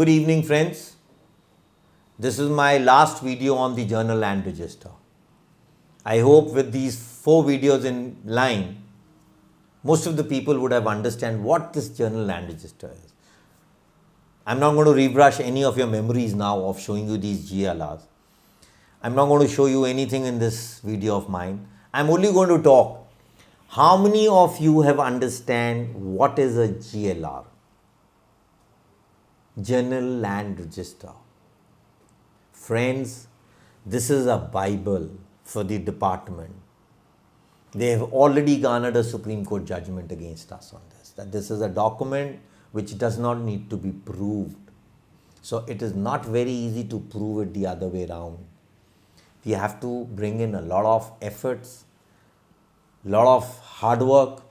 Good evening, friends. This is my last video on the Journal Land Register. I hope with these 4 videos in line, most of the people would have understand what this Journal Land Register is. I'm not going to rebrush any of your memories now of showing you these GLRs. I'm not going to show you anything in this video of mine. I'm only going to talk. How many of you have understand what is a GLR? Journal Land Register. Friends, this is a Bible for the department. They have already garnered a Supreme Court judgment against us on this, that this is a document which does not need to be proved. So it is not very easy to prove it the other way around. We have to bring in a lot of efforts, lot of hard work,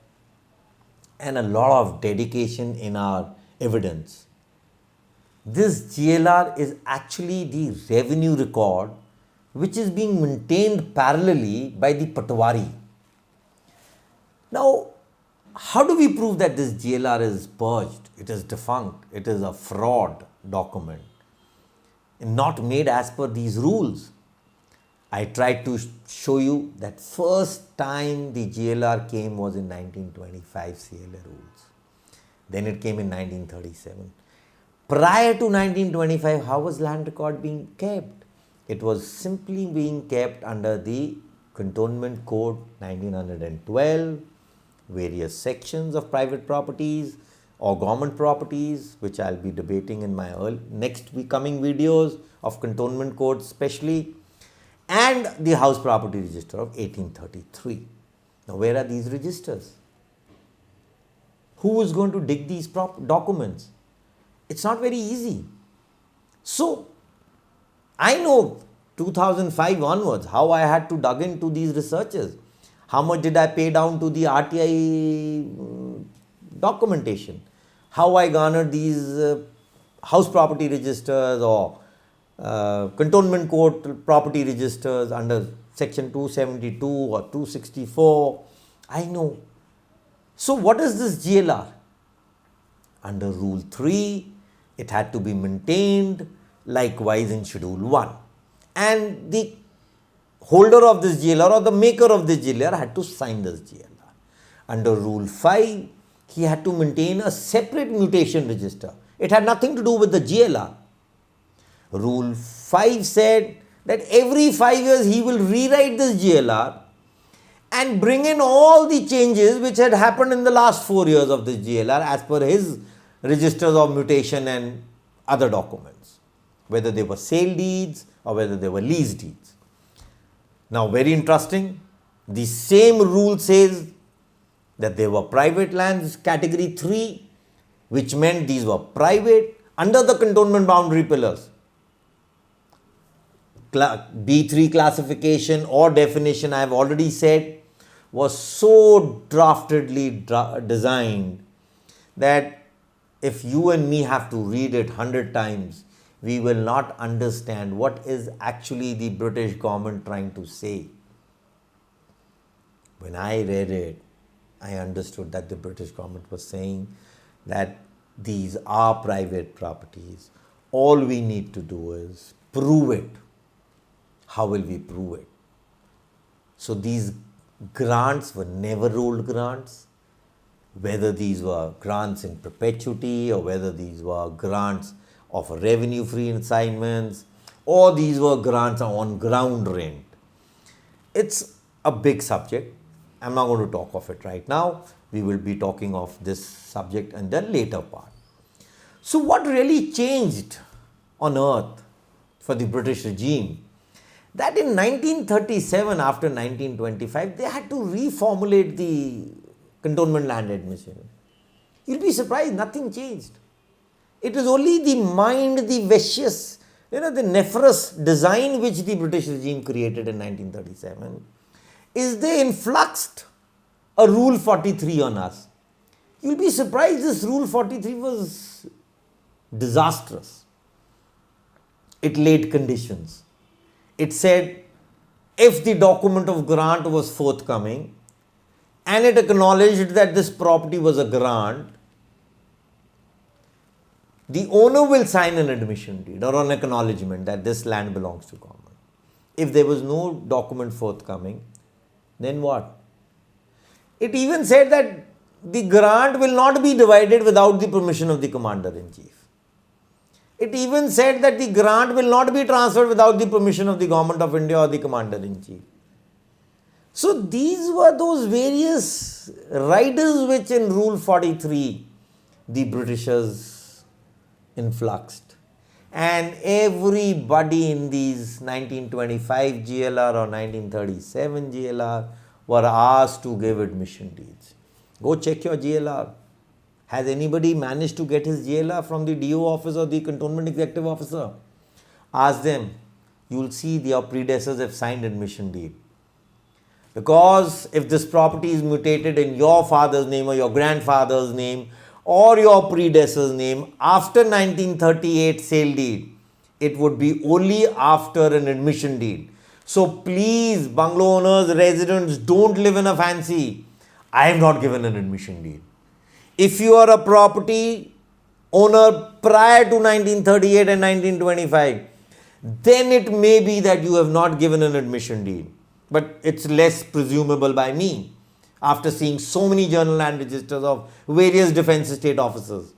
and a lot of dedication in our evidence. This GLR is actually the revenue record which is being maintained parallelly by the Patwari. Now, how do we prove that this GLR is purged? It is defunct. It is a fraud document, not made as per these rules. I tried to show you that first time the GLR came was in 1925 CLA rules. Then it came in 1937. Prior to 1925, how was land record being kept? It was simply being kept under the Cantonment Code 1912, various sections of private properties or government properties, which I'll be debating in my next coming videos of Cantonment Code especially, and the House Property Register of 1833. Now, where are these registers? Who is going to dig these documents? It's not very easy. So, I know 2005 onwards how I had to dug into these researches. How much did I pay down to the RTI documentation? How I garnered these house property registers or Cantonment Court property registers under section 272 or 264. I know. So, what is this GLR? Under Rule 3, it had to be maintained likewise in Schedule 1. And the holder of this GLR or the maker of this GLR had to sign this GLR. Under Rule 5, he had to maintain a separate mutation register. It had nothing to do with the GLR. Rule 5 said that every 5 years he will rewrite this GLR and bring in all the changes which had happened in the last 4 years of this GLR as per his registers of mutation and other documents, whether they were sale deeds or whether they were lease deeds. Now, very interesting, the same rule says that they were private lands category 3, which meant these were private under the cantonment boundary pillars. B3 classification or definition, I have already said, was so draftedly designed that if you and me have to read it 100 times, we will not understand what is actually the British government trying to say. When I read it, I understood that the British government was saying that these are private properties. All we need to do is prove it. How will we prove it? So these grants were never rolled grants. Whether these were grants in perpetuity or whether these were grants of revenue-free assignments or these were grants on ground rent. It's a big subject. I'm not going to talk of it right now. We will be talking of this subject in the later part. So what really changed on earth for the British regime? That in 1937, after 1925, they had to reformulate the Cantonment Land Admission. You'll be surprised, nothing changed. It is only the mind, the vicious, the nefarious design which the British regime created in 1937, is they influxed a Rule 43 on us. You'll be surprised this Rule 43 was disastrous. It laid conditions. It said if the document of grant was forthcoming and it acknowledged that this property was a grant, the owner will sign an admission deed or an acknowledgement that this land belongs to government. If there was no document forthcoming, then what? It even said that the grant will not be divided without the permission of the Commander-in-Chief. It even said that the grant will not be transferred without the permission of the Government of India or the Commander-in-Chief. So these were those various riders which in Rule 43 the Britishers influxed. And everybody in these 1925 GLR or 1937 GLR were asked to give admission deeds. Go check your GLR. Has anybody managed to get his GLR from the DO office or the Cantonment Executive Officer? Ask them. You will see their predecessors have signed admission deed. Because if this property is mutated in your father's name or your grandfather's name or your predecessor's name after 1938 sale deed, it would be only after an admission deed. So please, bungalow owners, residents, don't live in a fancy. I have not given an admission deed. If you are a property owner prior to 1938 and 1925, then it may be that you have not given an admission deed. But it's less presumable by me after seeing so many journal land registers of various defense estate officers.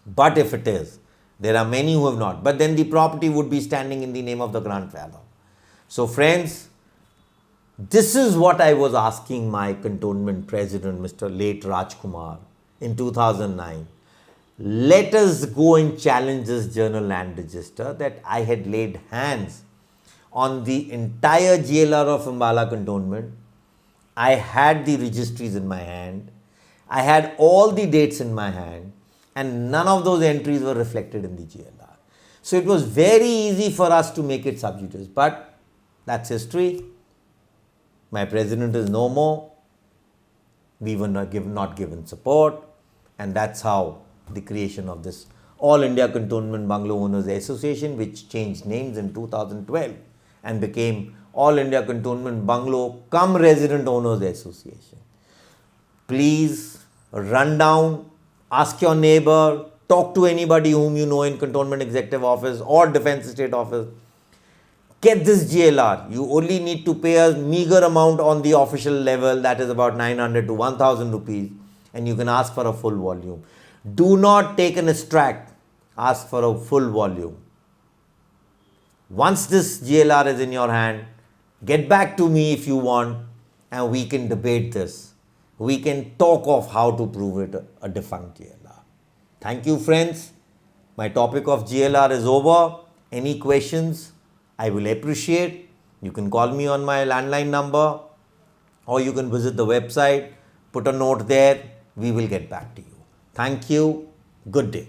But if it is, there are many who have not. But then the property would be standing in the name of the grandfather. So friends, this is what I was asking my cantonment president, Mr. late Rajkumar, in 2009. Let us go and challenge this journal land register that I had laid hands on the entire GLR of Ambala Cantonment. I had the registries in my hand. I had all the dates in my hand, and none of those entries were reflected in the GLR. So it was very easy for us to make it sub judice, but that's history. My president is no more. We were not given support, and that's how the creation of this All India Cantonment Bungalow Owners Association, which changed names in 2012 and became All India Cantonment Bungalow Cum Resident Owners Association. Please run down, ask your neighbor, talk to anybody whom you know in Cantonment Executive Office or Defense Estate Office. Get this GLR. You only need to pay a meager amount on the official level, that is about 900 to 1000 rupees, and you can ask for a full volume. Do not take an extract, ask for a full volume. Once this GLR is in your hand, get back to me if you want, and we can debate this. We can talk of how to prove it a defunct GLR. Thank you, friends. My topic of GLR is over. Any questions, I will appreciate. You can call me on my landline number, or you can visit the website, put a note there. We will get back to you. Thank you. Good day.